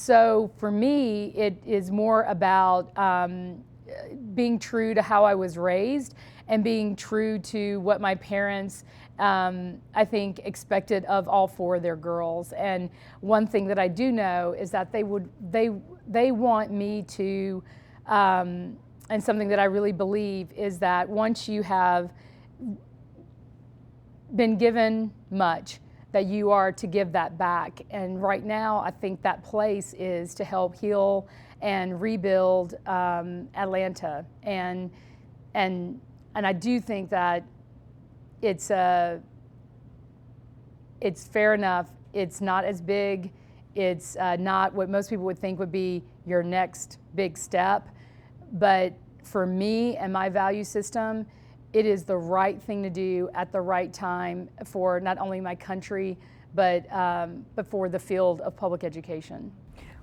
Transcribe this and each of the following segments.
So for me, it is more about being true to how I was raised and being true to what my parents, I think, expected of all four of their girls. And one thing that I do know is that they want me to, and something that I really believe is that once you have been given much, that you are to give that back. And right now, I think that place is to help heal and rebuild Atlanta. And I do think that it's fair enough. It's not as big. It's not what most people would think would be your next big step. But for me and my value system, it is the right thing to do at the right time for not only my country, but for the field of public education.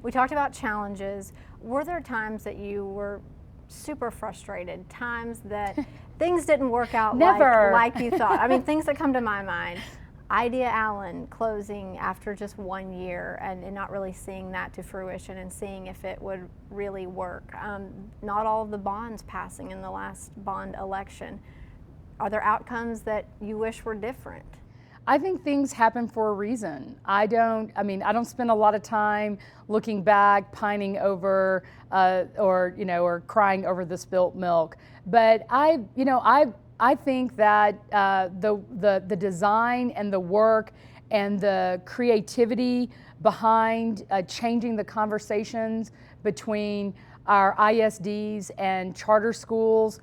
We talked about challenges. Were there times that you were super frustrated, times that things didn't work out like you thought? I mean, things that come to my mind. Idea Allen closing after just 1 year and not really seeing that to fruition and seeing if it would really work. Not all of the bonds passing in the last bond election. Are there outcomes that you wish were different? I think things happen for a reason. I don't spend a lot of time looking back, pining over, or crying over the spilt milk. But I think that the design and the work and the creativity behind changing the conversations between our ISDs and charter schools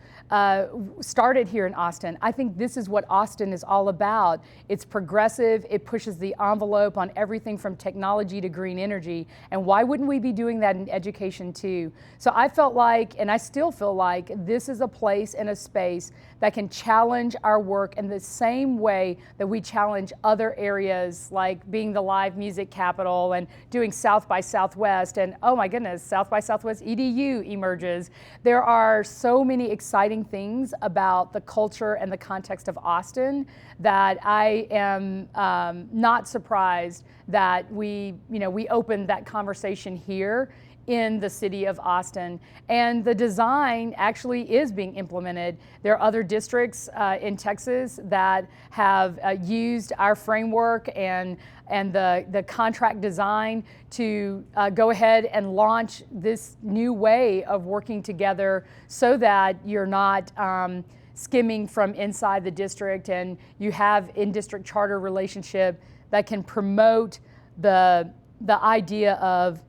started here in Austin. I think this is what Austin is all about. It's progressive, it pushes the envelope on everything from technology to green energy, and why wouldn't we be doing that in education too? So I felt like, and I still feel like, this is a place and a space that can challenge our work in the same way that we challenge other areas, like being the live music capital and doing South by Southwest, and oh my goodness, South by Southwest EDU emerges. There are so many exciting things about the culture and the context of Austin that I am not surprised that we opened that conversation here in the city of Austin. And the design actually is being implemented. There are other districts in Texas that have used our framework and the contract design to go ahead and launch this new way of working together so that you're not skimming from inside the district, and you have in-district charter relationship that can promote the idea of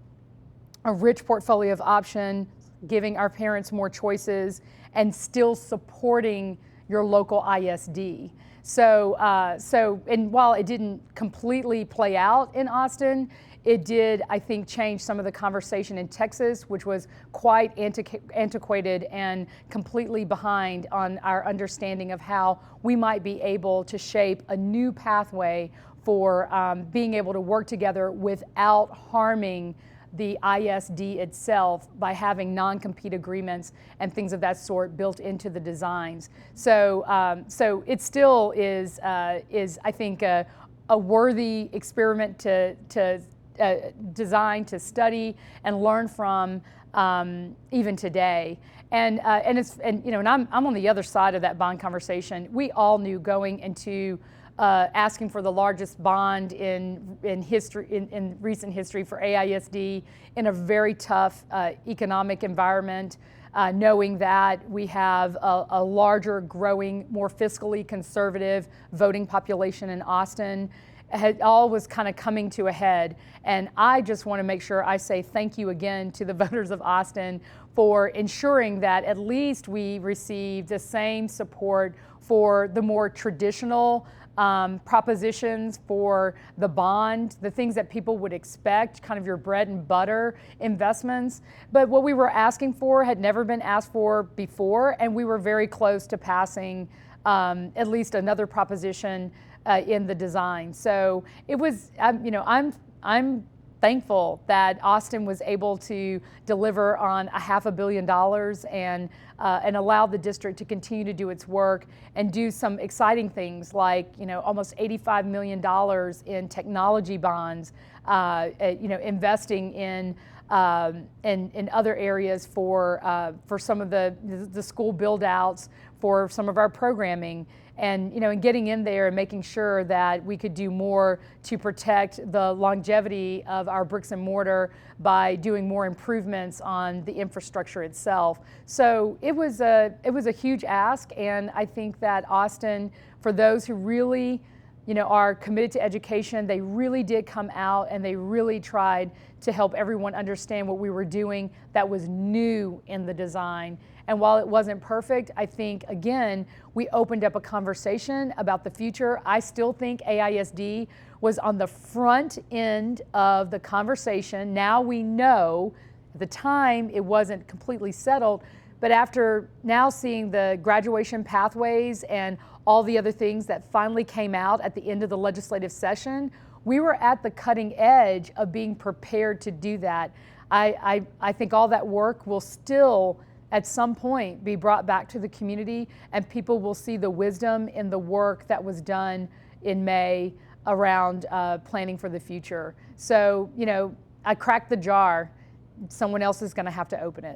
a rich portfolio of options, giving our parents more choices, and still supporting your local ISD. So and while it didn't completely play out in Austin, it did, I think, change some of the conversation in Texas, which was quite antiquated and completely behind on our understanding of how we might be able to shape a new pathway for being able to work together without harming the ISD itself by having non-compete agreements and things of that sort built into the designs. So it still is I think a worthy experiment to design, to study and learn from even today. And I'm on the other side of that bond conversation. We all knew going into asking for the largest bond in recent history for AISD in a very tough economic environment, knowing that we have a larger, growing, more fiscally conservative voting population in Austin. It all was kind of coming to a head. And I just want to make sure I say thank you again to the voters of Austin for ensuring that at least we receive the same support for the more traditional propositions for the bond, the things that people would expect, kind of your bread and butter investments. But what we were asking for had never been asked for before, and we were very close to passing at least another proposition in the design. So it was, I'm thankful that Austin was able to deliver on $500 million and allow the district to continue to do its work and do some exciting things like almost $85 million in technology bonds investing in other areas for some of the school build outs, for some of our programming, and and getting in there and making sure that we could do more to protect the longevity of our bricks and mortar by doing more improvements on the infrastructure itself. So it was a huge ask, and I think that Austin, for those who really are committed to education, they really did come out and they really tried to help everyone understand what we were doing that was new in the design. And while it wasn't perfect, I think, again, we opened up a conversation about the future. I still think AISD was on the front end of the conversation. Now we know, at the time it wasn't completely settled, but after now seeing the graduation pathways and all the other things that finally came out at the end of the legislative session, we were at the cutting edge of being prepared to do that. I think all that work will still, at some point, be brought back to the community, and people will see the wisdom in the work that was done in May around planning for the future. So, I cracked the jar. Someone else is going to have to open it.